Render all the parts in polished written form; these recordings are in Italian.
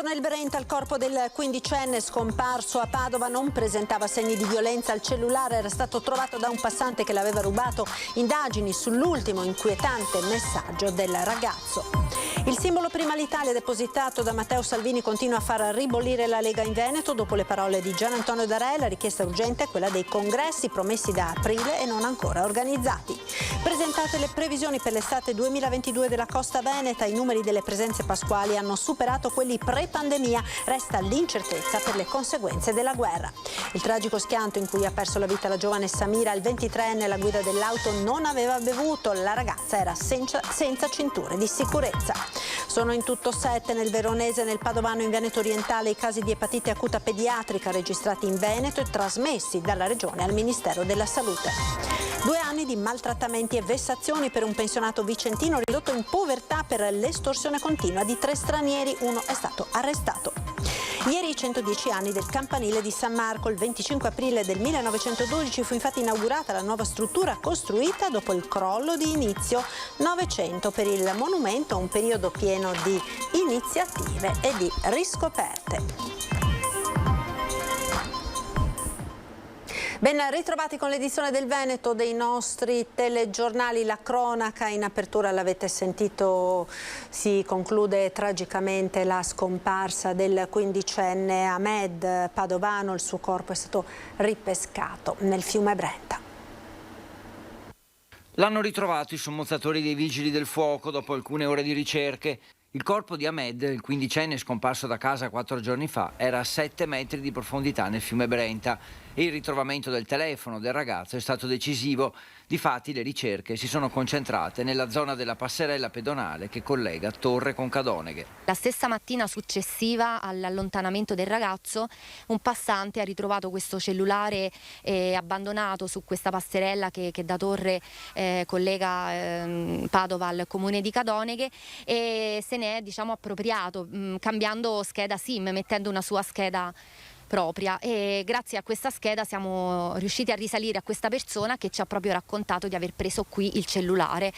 nel Brenta, il corpo del quindicenne scomparso a Padova non presentava segni di violenza. Il cellulare era stato trovato da un passante che l'aveva rubato. Indagini sull'ultimo inquietante messaggio del ragazzo. Il simbolo Prima l'Italia, depositato da Matteo Salvini, continua a far ribollire la Lega in Veneto. Dopo le parole di Gian Antonio D'Arè, la richiesta urgente è quella dei congressi promessi da aprile e non ancora organizzati. Presentate le previsioni per l'estate 2022 della Costa Veneta. I numeri delle presenze pasquali hanno superato quelli pre-pandemia. Resta l'incertezza per le conseguenze della guerra. Il tragico schianto in cui ha perso la vita la giovane Samira, il 23enne alla guida dell'auto, non aveva bevuto. La ragazza era senza cinture di sicurezza. Sono in tutto 7 nel Veronese, nel Padovano e in Veneto orientale i casi di epatite acuta pediatrica registrati in Veneto e trasmessi dalla Regione al Ministero della Salute. 2 anni di maltrattamenti e vessazioni per un pensionato vicentino ridotto in povertà per l'estorsione continua di 3 stranieri. Uno è stato arrestato. Ieri i 110 anni del campanile di San Marco. Il 25 aprile del 1912 fu infatti inaugurata la nuova struttura costruita dopo il crollo di inizio Novecento. Per il monumento un periodo pieno di iniziative e di riscoperte. Ben ritrovati con l'edizione del Veneto dei nostri telegiornali. La cronaca in apertura, l'avete sentito, si conclude tragicamente la scomparsa del quindicenne Ahmed Padovano. Il suo corpo è stato ripescato nel fiume Brenta. L'hanno ritrovato i sommozzatori dei Vigili del Fuoco dopo alcune ore di ricerche. Il corpo di Ahmed, il quindicenne scomparso da casa 4 giorni fa, era a 7 metri di profondità nel fiume Brenta e il ritrovamento del telefono del ragazzo è stato decisivo. Difatti le ricerche si sono concentrate nella zona della passerella pedonale che collega Torre con Cadoneghe. La stessa mattina successiva all'allontanamento del ragazzo, un passante ha ritrovato questo cellulare abbandonato su questa passerella che da Torre collega Padova al comune di Cadoneghe, e se ne è appropriato cambiando scheda SIM, mettendo una sua scheda propria, e grazie a questa scheda siamo riusciti a risalire a questa persona che ci ha proprio raccontato di aver preso qui il cellulare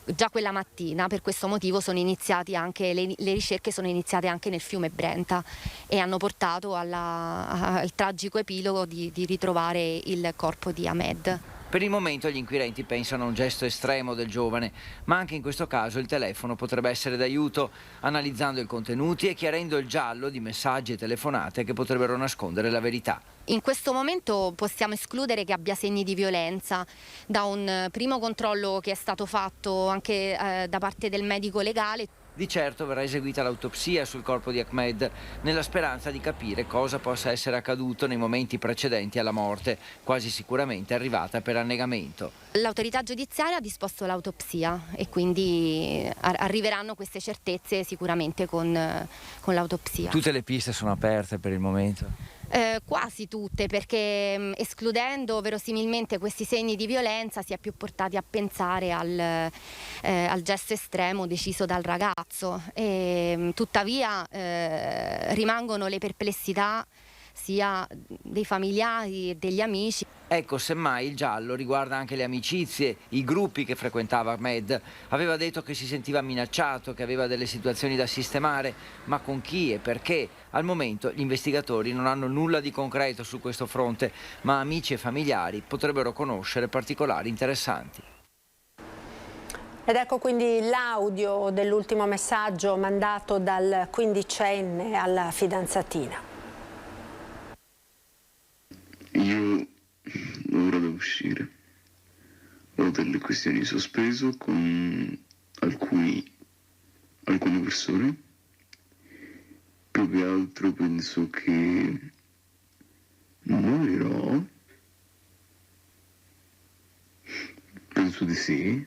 già quella mattina. Per questo motivo sono iniziati anche le ricerche sono iniziate anche nel fiume Brenta e hanno portato al tragico epilogo di ritrovare il corpo di Ahmed. Per il momento gli inquirenti pensano a un gesto estremo del giovane, ma anche in questo caso il telefono potrebbe essere d'aiuto, analizzando i contenuti e chiarendo il giallo di messaggi e telefonate che potrebbero nascondere la verità. In questo momento possiamo escludere che abbia segni di violenza. Da un primo controllo che è stato fatto anche da parte del medico legale, Di certo verrà eseguita l'autopsia sul corpo di Ahmed, nella speranza di capire cosa possa essere accaduto nei momenti precedenti alla morte, quasi sicuramente arrivata per annegamento. l'autorità giudiziaria ha disposto l'autopsia e quindi arriveranno queste certezze sicuramente con l'autopsia. Tutte le piste sono aperte per il momento? Quasi tutte, perché escludendo verosimilmente questi segni di violenza si è più portati a pensare al gesto estremo deciso dal ragazzo. Tuttavia rimangono le perplessità sia dei familiari e degli amici. Ecco, semmai il giallo riguarda anche le amicizie, i gruppi che frequentava Ahmed. Aveva detto che si sentiva minacciato, che aveva delle situazioni da sistemare, ma con chi e perché? Al momento gli investigatori non hanno nulla di concreto su questo fronte, ma amici e familiari potrebbero conoscere particolari interessanti. Ed ecco quindi l'audio dell'ultimo messaggio mandato dal quindicenne alla fidanzatina. Io ora devo uscire. Ho delle questioni in sospeso con alcune persone. Più che altro penso che morirò. Penso di sì.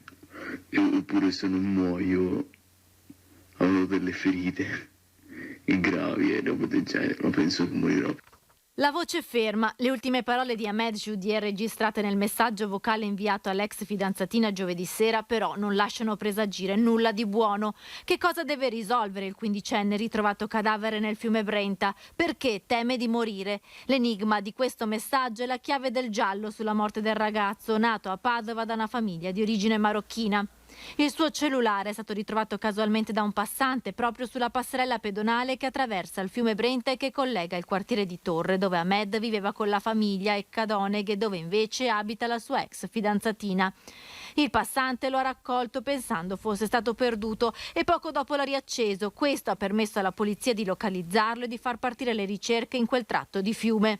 Oppure se non muoio avrò delle ferite gravi e roba del genere, ma penso che morirò. La voce ferma. Le ultime parole di Ahmed Joudier registrate nel messaggio vocale inviato all'ex fidanzatina giovedì sera però non lasciano presagire nulla di buono. Che cosa deve risolvere il quindicenne ritrovato cadavere nel fiume Brenta? Perché teme di morire? L'enigma di questo messaggio è la chiave del giallo sulla morte del ragazzo nato a Padova da una famiglia di origine marocchina. Il suo cellulare è stato ritrovato casualmente da un passante proprio sulla passerella pedonale che attraversa il fiume Brenta e che collega il quartiere di Torre, dove Ahmed viveva con la famiglia, e Cadoneghe, dove invece abita la sua ex fidanzatina. Il passante lo ha raccolto pensando fosse stato perduto e poco dopo l'ha riacceso. Questo ha permesso alla polizia di localizzarlo e di far partire le ricerche in quel tratto di fiume.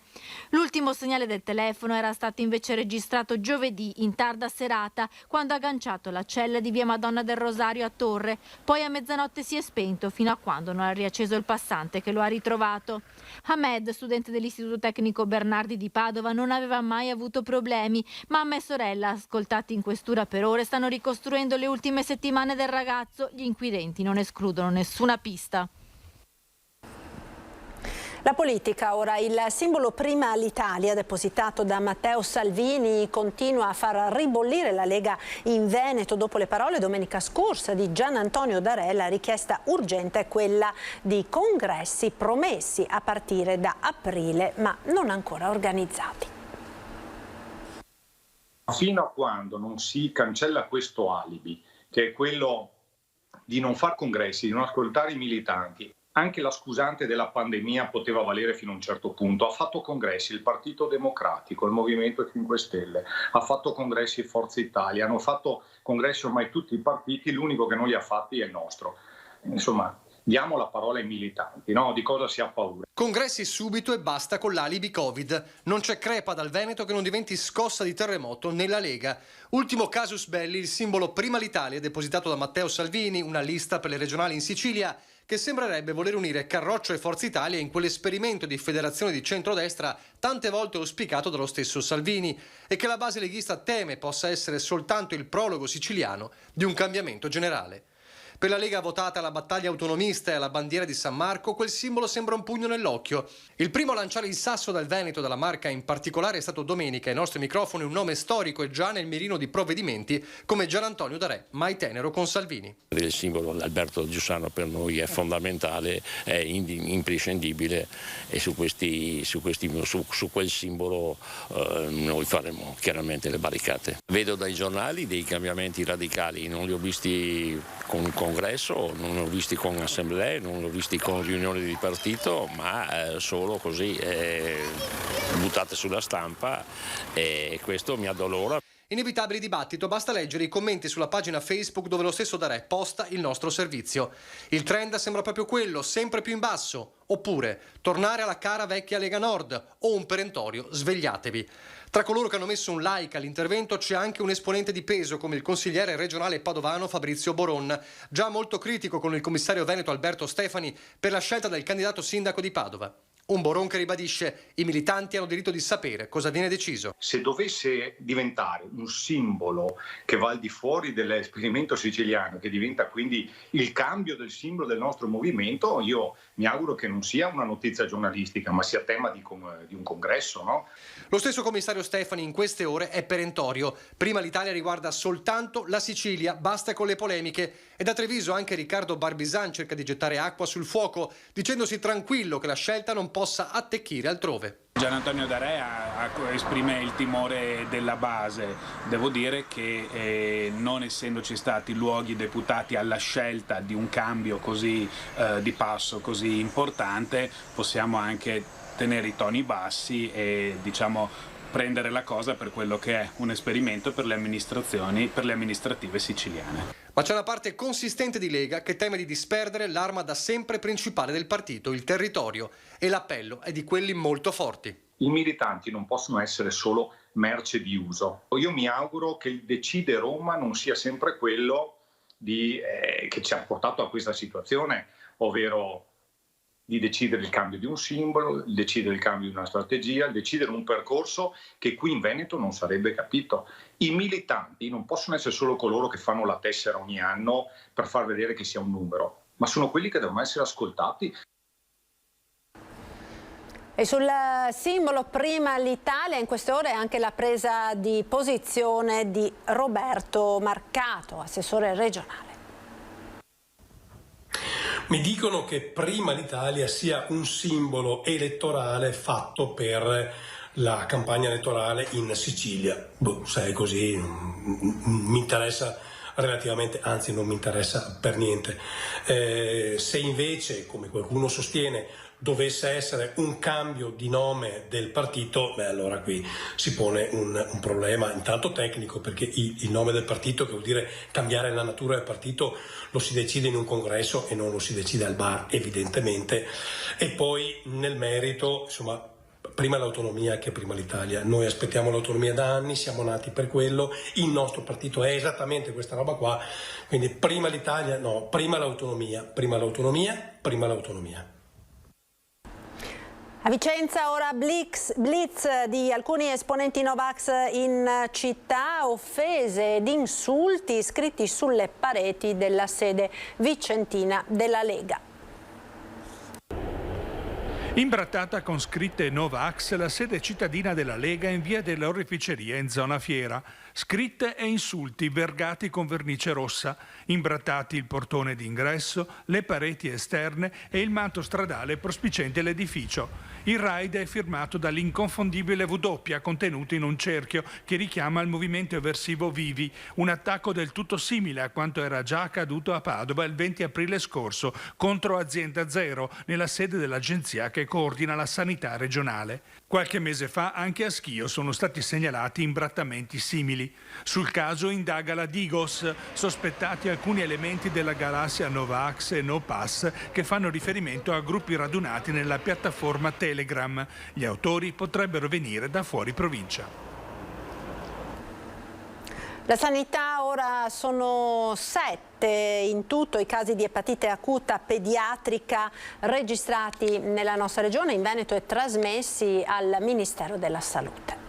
L'ultimo segnale del telefono era stato invece registrato giovedì in tarda serata, quando ha agganciato la cella di via Madonna del Rosario a Torre. Poi a mezzanotte si è spento fino a quando non ha riacceso il passante che lo ha ritrovato. Ahmed, studente dell'Istituto Tecnico Bernardi di Padova, non aveva mai avuto problemi. Mamma e sorella, ascoltati in questura per ore, stanno ricostruendo le ultime settimane del ragazzo. Gli inquirenti non escludono nessuna pista. La politica ora, il simbolo Prima l'Italia depositato da Matteo Salvini continua a far ribollire la Lega in Veneto dopo le parole domenica scorsa di Gian Antonio D'Arè. La richiesta urgente è quella di congressi promessi a partire da aprile ma non ancora organizzati. Fino a quando non si cancella questo alibi, che è quello di non far congressi, di non ascoltare i militanti, anche la scusante della pandemia poteva valere fino a un certo punto. Ha fatto congressi il Partito Democratico, il Movimento 5 Stelle, ha fatto congressi Forza Italia, hanno fatto congressi ormai tutti i partiti, l'unico che non li ha fatti è il nostro. Insomma, diamo la parola ai militanti, no? Di cosa si ha paura. Congressi subito e basta con l'alibi Covid. Non c'è crepa dal Veneto che non diventi scossa di terremoto nella Lega. Ultimo casus belli, il simbolo Prima l'Italia depositato da Matteo Salvini, una lista per le regionali in Sicilia che sembrerebbe voler unire Carroccio e Forza Italia in quell'esperimento di federazione di centrodestra tante volte auspicato dallo stesso Salvini e che la base leghista teme possa essere soltanto il prologo siciliano di un cambiamento generale. Per la Lega votata alla battaglia autonomista e alla bandiera di San Marco, quel simbolo sembra un pugno nell'occhio. Il primo a lanciare il sasso dal Veneto, dalla Marca in particolare, è stato domenica. Ai nostri microfoni un nome storico e già nel mirino di provvedimenti come Gian Antonio D'Arè, mai tenero con Salvini. Il simbolo Alberto Giussano per noi è fondamentale, è imprescindibile e su quel simbolo noi faremo chiaramente le barricate. Vedo dai giornali dei cambiamenti radicali, non li ho visti con congresso, non li ho visti con assemblee, non li ho visti con riunioni di partito, ma solo così buttate sulla stampa e questo mi addolora. Inevitabile dibattito, basta leggere i commenti sulla pagina Facebook dove lo stesso D'Arè posta il nostro servizio. Il trend sembra proprio quello, sempre più in basso, oppure tornare alla cara vecchia Lega Nord o un perentorio svegliatevi. Tra coloro che hanno messo un like all'intervento c'è anche un esponente di peso come il consigliere regionale padovano Fabrizio Boron, già molto critico con il commissario veneto Alberto Stefani per la scelta del candidato sindaco di Padova. Un Boron che ribadisce: i militanti hanno diritto di sapere cosa viene deciso. Se dovesse diventare un simbolo che va al di fuori dell'esperimento siciliano, che diventa quindi il cambio del simbolo del nostro movimento, io mi auguro che non sia una notizia giornalistica, ma sia tema di un congresso, no? Lo stesso commissario Stefani in queste ore è perentorio. Prima l'Italia riguarda soltanto la Sicilia, basta con le polemiche. E da Treviso anche Riccardo Barbisan cerca di gettare acqua sul fuoco, dicendosi tranquillo che la scelta non possa attecchire altrove. Gian Antonio D'Arè esprime il timore della base. Devo dire che non essendoci stati luoghi deputati alla scelta di un cambio così di passo così importante, possiamo anche tenere i toni bassi e prendere la cosa per quello che è un esperimento per le amministrazioni, per le amministrative siciliane. Ma c'è una parte consistente di Lega che teme di disperdere l'arma da sempre principale del partito, il territorio, e l'appello è di quelli molto forti. I militanti non possono essere solo merce di uso. Io mi auguro che il decide Roma non sia sempre quello che ci ha portato a questa situazione, ovvero di decidere il cambio di un simbolo, il decidere il cambio di una strategia, il decidere un percorso che qui in Veneto non sarebbe capito. I militanti non possono essere solo coloro che fanno la tessera ogni anno per far vedere che sia un numero, ma sono quelli che devono essere ascoltati. E sul simbolo Prima l'Italia in queste ore anche la presa di posizione di Roberto Marcato, assessore regionale. Mi dicono che Prima l'Italia sia un simbolo elettorale fatto per la campagna elettorale in Sicilia. Se è così, mi interessa relativamente, anzi non mi interessa per niente. Se invece, come qualcuno sostiene, dovesse essere un cambio di nome del partito, allora qui si pone un problema intanto tecnico, perché il nome del partito, che vuol dire cambiare la natura del partito, lo si decide in un congresso e non lo si decide al bar, evidentemente. E poi nel merito, insomma, prima l'autonomia che prima l'Italia. Noi aspettiamo l'autonomia da anni, siamo nati per quello, il nostro partito è esattamente questa roba qua, quindi prima l'Italia, no, prima l'autonomia, prima l'autonomia, prima l'autonomia. A Vicenza ora blitz di alcuni esponenti Novax in città, offese ed insulti scritti sulle pareti della sede vicentina della Lega. Imbrattata con scritte Novax la sede cittadina della Lega in via delle Oreficerie in zona Fiera. Scritte e insulti vergati con vernice rossa, imbrattati il portone d'ingresso, le pareti esterne e il manto stradale prospiciente l'edificio. Il raid è firmato dall'inconfondibile W contenuto in un cerchio che richiama il movimento eversivo Vivi, un attacco del tutto simile a quanto era già accaduto a Padova il 20 aprile scorso contro Azienda Zero nella sede dell'agenzia che coordina la sanità regionale. Qualche mese fa anche a Schio sono stati segnalati imbrattamenti simili. Sul caso indaga la Digos, sospettati alcuni elementi della galassia Novax e No Pass che fanno riferimento a gruppi radunati nella piattaforma Telegram. Gli autori potrebbero venire da fuori provincia. La sanità ora sono 7 in tutto i casi di epatite acuta pediatrica registrati nella nostra regione, in Veneto, e trasmessi al Ministero della Salute.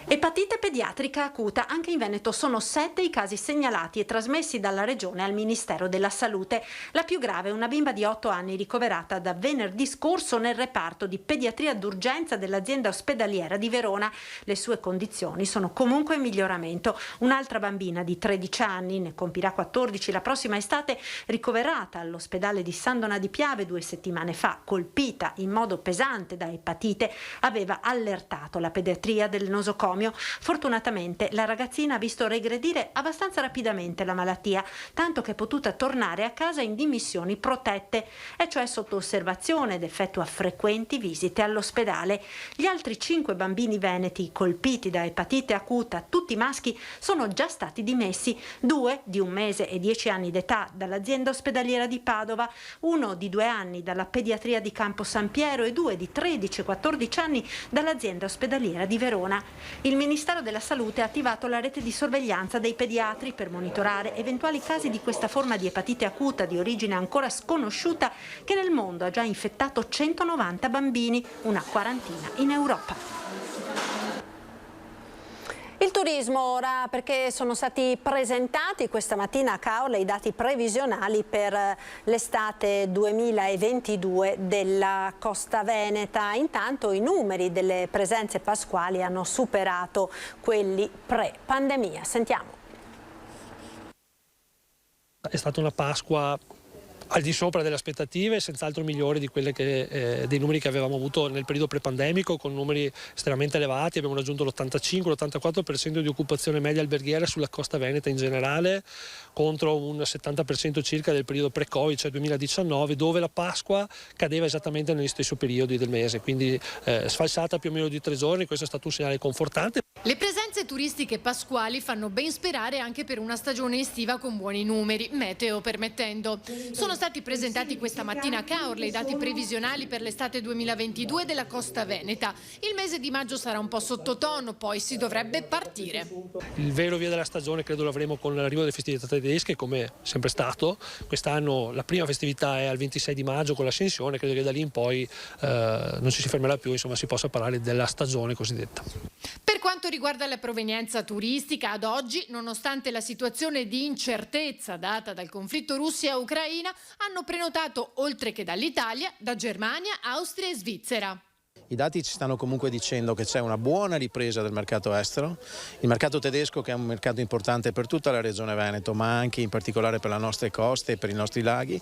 Epatite pediatrica acuta, anche in Veneto sono 7 i casi segnalati e trasmessi dalla Regione al Ministero della Salute. La più grave è una bimba di 8 anni ricoverata da venerdì scorso nel reparto di pediatria d'urgenza dell'azienda ospedaliera di Verona. Le sue condizioni sono comunque in miglioramento. Un'altra bambina di 13 anni, ne compirà 14 la prossima estate, ricoverata all'ospedale di San Donà di Piave 2 settimane fa, colpita in modo pesante da epatite, aveva allertato la pediatria del nosocomio. Fortunatamente la ragazzina ha visto regredire abbastanza rapidamente la malattia, tanto che è potuta tornare a casa in dimissioni protette, e cioè sotto osservazione ed effettua frequenti visite all'ospedale. Gli altri 5 bambini veneti colpiti da epatite acuta, tutti maschi, sono già stati dimessi, 2 di 1 mese e 10 anni d'età dall'azienda ospedaliera di Padova, 1 di 2 anni dalla pediatria di Campo San Piero e 2 di 13 e 14 anni dall'azienda ospedaliera di Verona. Il Ministero della Salute ha attivato la rete di sorveglianza dei pediatri per monitorare eventuali casi di questa forma di epatite acuta di origine ancora sconosciuta, che nel mondo ha già infettato 190 bambini, una quarantina in Europa. Il turismo ora, perché sono stati presentati questa mattina a Caorle i dati previsionali per l'estate 2022 della Costa Veneta. Intanto i numeri delle presenze pasquali hanno superato quelli pre-pandemia. Sentiamo. È stata una Pasqua al di sopra delle aspettative, senz'altro migliori di quelle dei numeri che avevamo avuto nel periodo prepandemico, con numeri estremamente elevati. Abbiamo raggiunto l'85-l'84% di occupazione media alberghiera sulla Costa Veneta in generale, contro un 70% circa del periodo pre-Covid, cioè 2019, dove la Pasqua cadeva esattamente negli stessi periodi del mese, quindi sfalsata più o meno di 3 giorni. Questo è stato un segnale confortante. Le presenze turistiche pasquali fanno ben sperare anche per una stagione estiva con buoni numeri, meteo permettendo. Sono stati presentati questa mattina a Caorle i dati previsionali per l'estate 2022 della Costa Veneta. Il mese di maggio sarà un po' sottotono, poi si dovrebbe partire. Il vero via della stagione credo lo avremo con l'arrivo delle festività tedesche, come sempre stato. Quest'anno la prima festività è al 26 di maggio con l'Ascensione, credo che da lì in poi non ci si fermerà più, insomma si possa parlare della stagione cosiddetta. Per quanto riguarda la provenienza turistica, ad oggi, nonostante la situazione di incertezza data dal conflitto Russia-Ucraina, hanno prenotato, oltre che dall'Italia, da Germania, Austria e Svizzera. I dati ci stanno comunque dicendo che c'è una buona ripresa del mercato estero, il mercato tedesco, che è un mercato importante per tutta la regione Veneto, ma anche in particolare per le nostre coste e per i nostri laghi,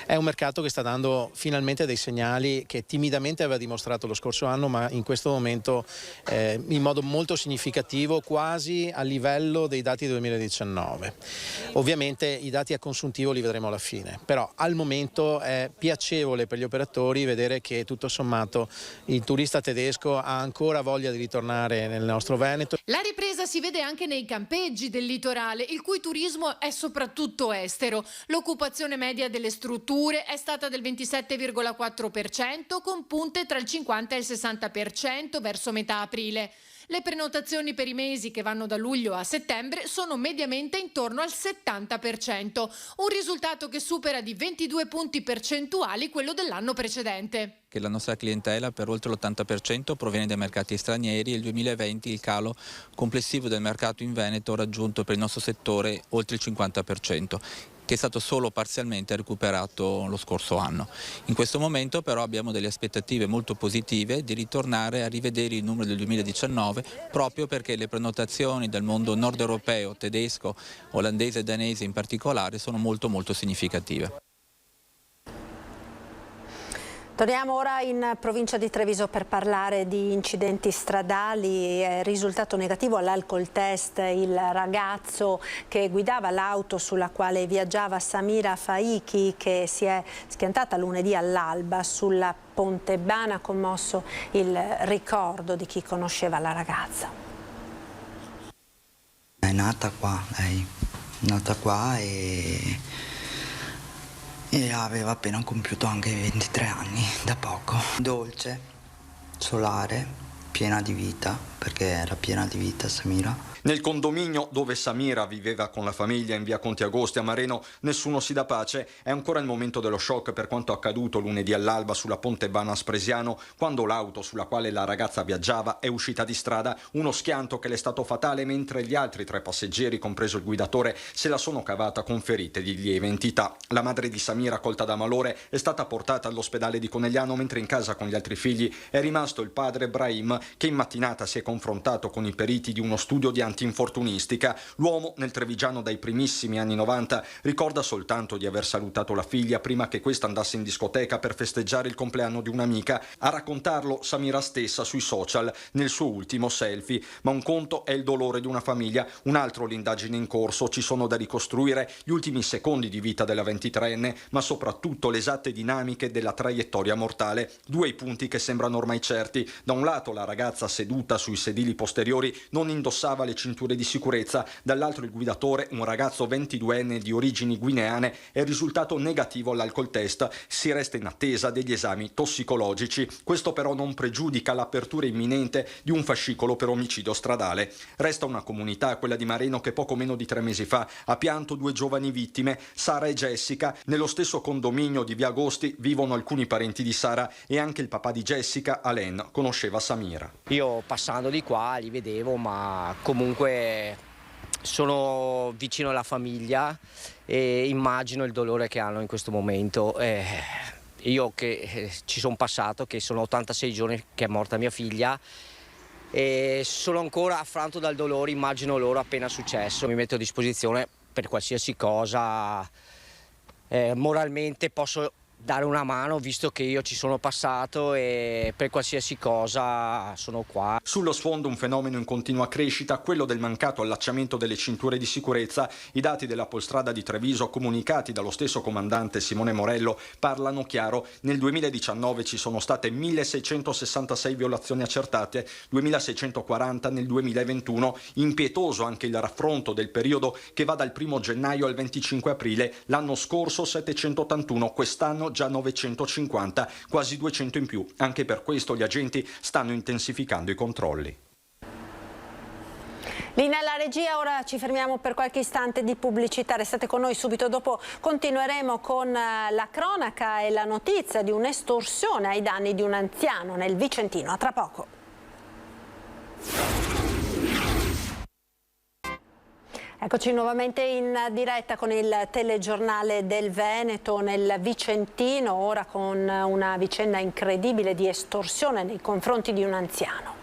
è un mercato che sta dando finalmente dei segnali che timidamente aveva dimostrato lo scorso anno, ma in questo momento in modo molto significativo, quasi a livello dei dati del 2019. Ovviamente i dati a consuntivo li vedremo alla fine, però al momento è piacevole per gli operatori vedere che tutto sommato il turista tedesco ha ancora voglia di ritornare nel nostro Veneto. La ripresa si vede anche nei campeggi del litorale, il cui turismo è soprattutto estero. L'occupazione media delle strutture è stata del 27,4%, con punte tra il 50 e il 60% verso metà aprile. Le prenotazioni per i mesi che vanno da luglio a settembre sono mediamente intorno al 70%, un risultato che supera di 22 punti percentuali quello dell'anno precedente. Che la nostra clientela per oltre l'80% proviene dai mercati stranieri e nel 2020 il calo complessivo del mercato in Veneto ha raggiunto per il nostro settore oltre il 50%. Che è stato solo parzialmente recuperato lo scorso anno. In questo momento però abbiamo delle aspettative molto positive di ritornare a rivedere il numero del 2019 proprio perché le prenotazioni dal mondo nord europeo, tedesco, olandese e danese in particolare sono molto significative. Torniamo ora in provincia di Treviso per parlare di incidenti stradali. È risultato negativo all'alcol test il ragazzo che guidava l'auto sulla quale viaggiava Samira Faiki, che si è schiantata lunedì all'alba sulla Ponte Bana, ha commosso il ricordo di chi conosceva la ragazza. È nata qua, lei è nata qua e aveva appena compiuto anche 23 anni, da poco. Dolce, solare, piena di vita, perché era piena di vita Samira. Nel condominio dove Samira viveva con la famiglia in via Conti Agosti a Mareno nessuno si dà pace. È ancora il momento dello shock per quanto accaduto lunedì all'alba sulla Ponte Bana Spresiano, quando l'auto sulla quale la ragazza viaggiava è uscita di strada. Uno schianto che le è stato fatale, mentre gli altri 3 passeggeri, compreso il guidatore, se la sono cavata con ferite di lieve entità. La madre di Samira, colta da malore, è stata portata all'ospedale di Conegliano, mentre in casa con gli altri figli è rimasto il padre Brahim, che in mattinata si è confrontato con i periti di uno studio di antinfortunistica. L'uomo, nel trevigiano dai primissimi anni 90, ricorda soltanto di aver salutato la figlia prima che questa andasse in discoteca per festeggiare il compleanno di un'amica. A raccontarlo Samira stessa sui social nel suo ultimo selfie. Ma un conto è il dolore di una famiglia, un altro l'indagine in corso. Ci sono da ricostruire gli ultimi secondi di vita della 23enne, ma soprattutto le esatte dinamiche della traiettoria mortale. 2 i punti che sembrano ormai certi. Da un lato la ragazza seduta sui sedili posteriori non indossava le cinture di sicurezza, dall'altro il guidatore, un ragazzo 22enne di origini guineane, è risultato negativo all'alcol test. Si resta in attesa degli esami tossicologici. Questo però non pregiudica l'apertura imminente di un fascicolo per omicidio stradale. Resta una comunità, quella di Mareno, che poco meno di 3 mesi fa ha pianto 2 giovani vittime, Sara e Jessica. Nello stesso condominio di via Agosti vivono alcuni parenti di Sara e anche il papà di Jessica, Alain, conosceva Samira. Io passando di qua li vedevo, ma comunque sono vicino alla famiglia e immagino il dolore che hanno in questo momento. Io che ci sono passato, che sono 86 giorni che è morta mia figlia e sono ancora affranto dal dolore, immagino loro appena successo. Mi metto a disposizione per qualsiasi cosa, moralmente posso dare una mano visto che io ci sono passato e per qualsiasi cosa sono qua. Sullo sfondo un fenomeno in continua crescita, quello del mancato allacciamento delle cinture di sicurezza. I dati dell'Apolstrada di Treviso comunicati dallo stesso comandante Simone Morello parlano chiaro. Nel 2019 ci sono state 1666 violazioni accertate, 2640 nel 2021. Impietoso anche il raffronto del periodo che va dal 1 gennaio al 25 aprile. L'anno scorso 781, quest'anno già 950, quasi 200 in più. Anche per questo gli agenti stanno intensificando i controlli. Linea alla regia, ora ci fermiamo per qualche istante di pubblicità. Restate con noi, subito dopo continueremo con la cronaca e la notizia di un'estorsione ai danni di un anziano nel Vicentino. A tra poco. Eccoci nuovamente in diretta con il telegiornale del Veneto nel Vicentino, ora con una vicenda incredibile di estorsione nei confronti di un anziano.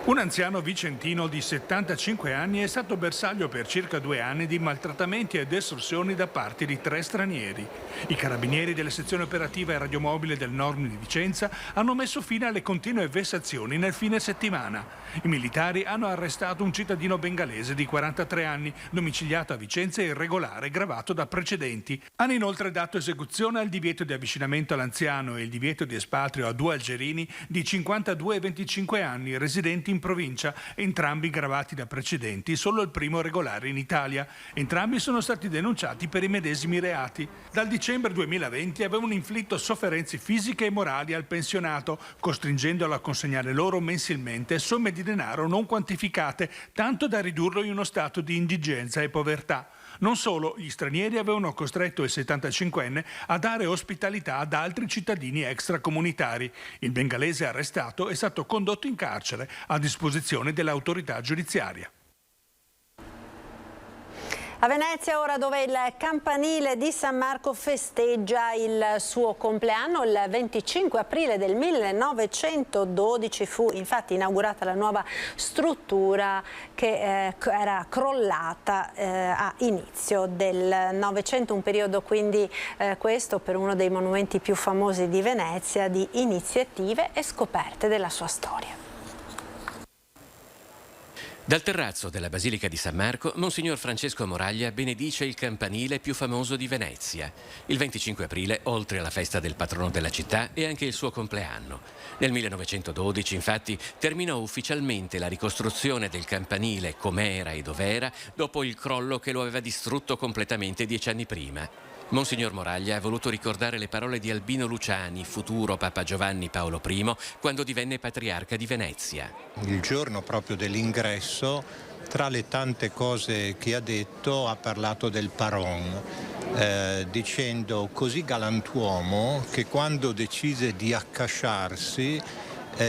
Un anziano vicentino di 75 anni è stato bersaglio per circa 2 anni di maltrattamenti ed estorsioni da parte di 3 stranieri. I carabinieri della sezione operativa e radiomobile del Nord di Vicenza hanno messo fine alle continue vessazioni nel fine settimana. I militari hanno arrestato un cittadino bengalese di 43 anni, domiciliato a Vicenza e irregolare, gravato da precedenti. Hanno inoltre dato esecuzione al divieto di avvicinamento all'anziano e il divieto di espatrio a 2 algerini di 52 e 25 anni, residenti in provincia, entrambi gravati da precedenti, solo il primo regolare in Italia. Entrambi sono stati denunciati per i medesimi reati. Dal dicembre 2020 avevano inflitto sofferenze fisiche e morali al pensionato, costringendolo a consegnare loro mensilmente somme di denaro non quantificate, tanto da ridurlo in uno stato di indigenza e povertà. Non solo, gli stranieri avevano costretto il 75enne a dare ospitalità ad altri cittadini extracomunitari. Il bengalese arrestato è stato condotto in carcere a disposizione dell'autorità giudiziaria. A Venezia ora, dove il campanile di San Marco festeggia il suo compleanno, il 25 aprile del 1912 fu infatti inaugurata la nuova struttura che era crollata a inizio del Novecento, un periodo quindi questo per uno dei monumenti più famosi di Venezia, di iniziative e scoperte della sua storia. Dal terrazzo della Basilica di San Marco, Monsignor Francesco Moraglia benedice il campanile più famoso di Venezia. Il 25 aprile, oltre alla festa del patrono della città, è anche il suo compleanno. Nel 1912, infatti, terminò ufficialmente la ricostruzione del campanile com'era e dov'era dopo il crollo che lo aveva distrutto completamente 10 anni prima. Monsignor Moraglia ha voluto ricordare le parole di Albino Luciani, futuro Papa Giovanni Paolo I, quando divenne patriarca di Venezia. Il giorno proprio dell'ingresso, tra le tante cose che ha detto, ha parlato del Paron, dicendo così galantuomo che quando decise di accasciarsi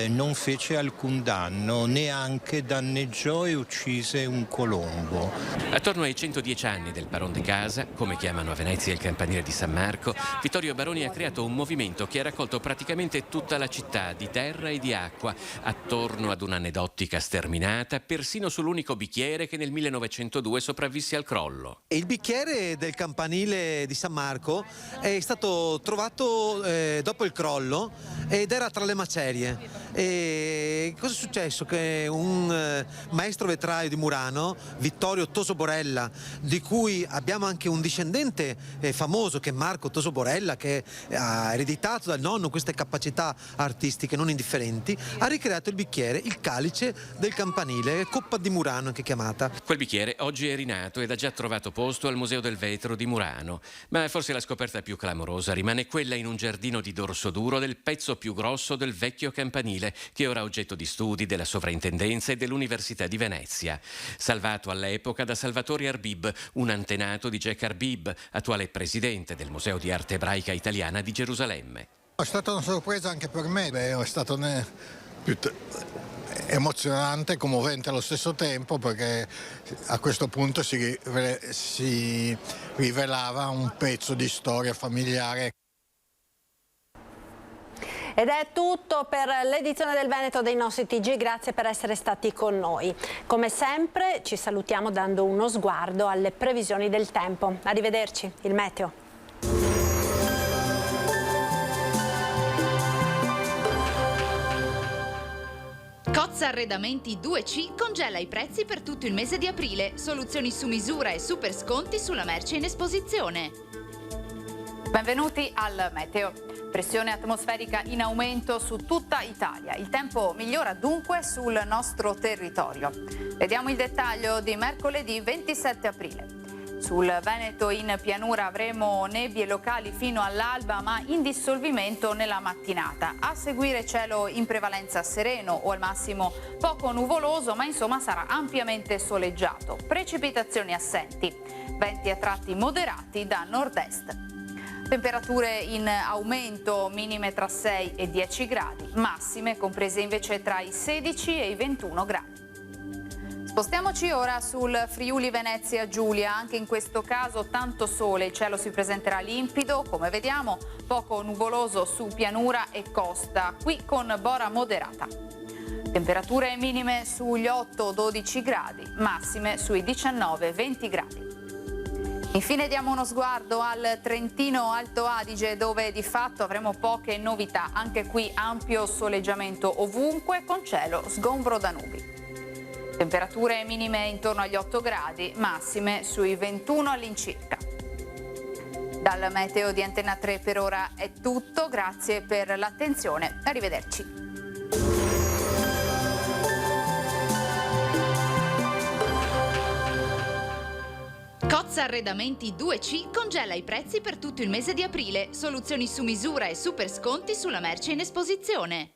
non fece alcun danno, neanche danneggiò e uccise un colombo. Attorno ai 110 anni del Baron de Casa, come chiamano a Venezia il campanile di San Marco, Vittorio Baroni ha creato un movimento che ha raccolto praticamente tutta la città di terra e di acqua attorno ad un'aneddotica sterminata, persino sull'unico bicchiere che nel 1902 sopravvisse al crollo. Il bicchiere del campanile di San Marco è stato trovato dopo il crollo ed era tra le macerie. E cosa è successo? Che un maestro vetraio di Murano, Vittorio Toso Borella, di cui abbiamo anche un discendente famoso che è Marco Toso Borella, che ha ereditato dal nonno queste capacità artistiche non indifferenti, ha ricreato il bicchiere, il calice del campanile, Coppa di Murano anche chiamata. Quel bicchiere oggi è rinato ed ha già trovato posto al Museo del Vetro di Murano, ma forse la scoperta più clamorosa rimane quella in un giardino di Dorsoduro del pezzo più grosso del vecchio campanile, che è ora oggetto di studi della Sovrintendenza e dell'Università di Venezia. Salvato all'epoca da Salvatore Arbib, un antenato di Jack Arbib, attuale presidente del Museo di Arte Ebraica Italiana di Gerusalemme. È stata una sorpresa anche per me, è stato emozionante e commovente allo stesso tempo, perché a questo punto si rivelava un pezzo di storia familiare. Ed è tutto per l'edizione del Veneto dei nostri TG, grazie per essere stati con noi. Come sempre ci salutiamo dando uno sguardo alle previsioni del tempo. Arrivederci, il meteo. Cozza Arredamenti 2C congela i prezzi per tutto il mese di aprile. Soluzioni su misura e super sconti sulla merce in esposizione. Benvenuti al meteo. Pressione atmosferica in aumento su tutta Italia. Il tempo migliora dunque sul nostro territorio. Vediamo il dettaglio di mercoledì 27 aprile. Sul Veneto in pianura avremo nebbie locali fino all'alba, ma in dissolvimento nella mattinata. A seguire cielo in prevalenza sereno o al massimo poco nuvoloso, ma insomma sarà ampiamente soleggiato. Precipitazioni assenti, venti a tratti moderati da nord-est. Temperature in aumento, minime tra 6 e 10 gradi, massime comprese invece tra i 16 e i 21 gradi. Spostiamoci ora sul Friuli Venezia Giulia, anche in questo caso tanto sole, il cielo si presenterà limpido, come vediamo, poco nuvoloso su pianura e costa, qui con bora moderata. Temperature minime sugli 8-12 gradi, massime sui 19-20 gradi. Infine diamo uno sguardo al Trentino Alto Adige, dove di fatto avremo poche novità, anche qui ampio soleggiamento ovunque con cielo sgombro da nubi. Temperature minime intorno agli 8 gradi, massime sui 21 all'incirca. Dal meteo di Antenna 3 per ora è tutto, grazie per l'attenzione, arrivederci. Cozza Arredamenti 2C congela i prezzi per tutto il mese di aprile. Soluzioni su misura e super sconti sulla merce in esposizione.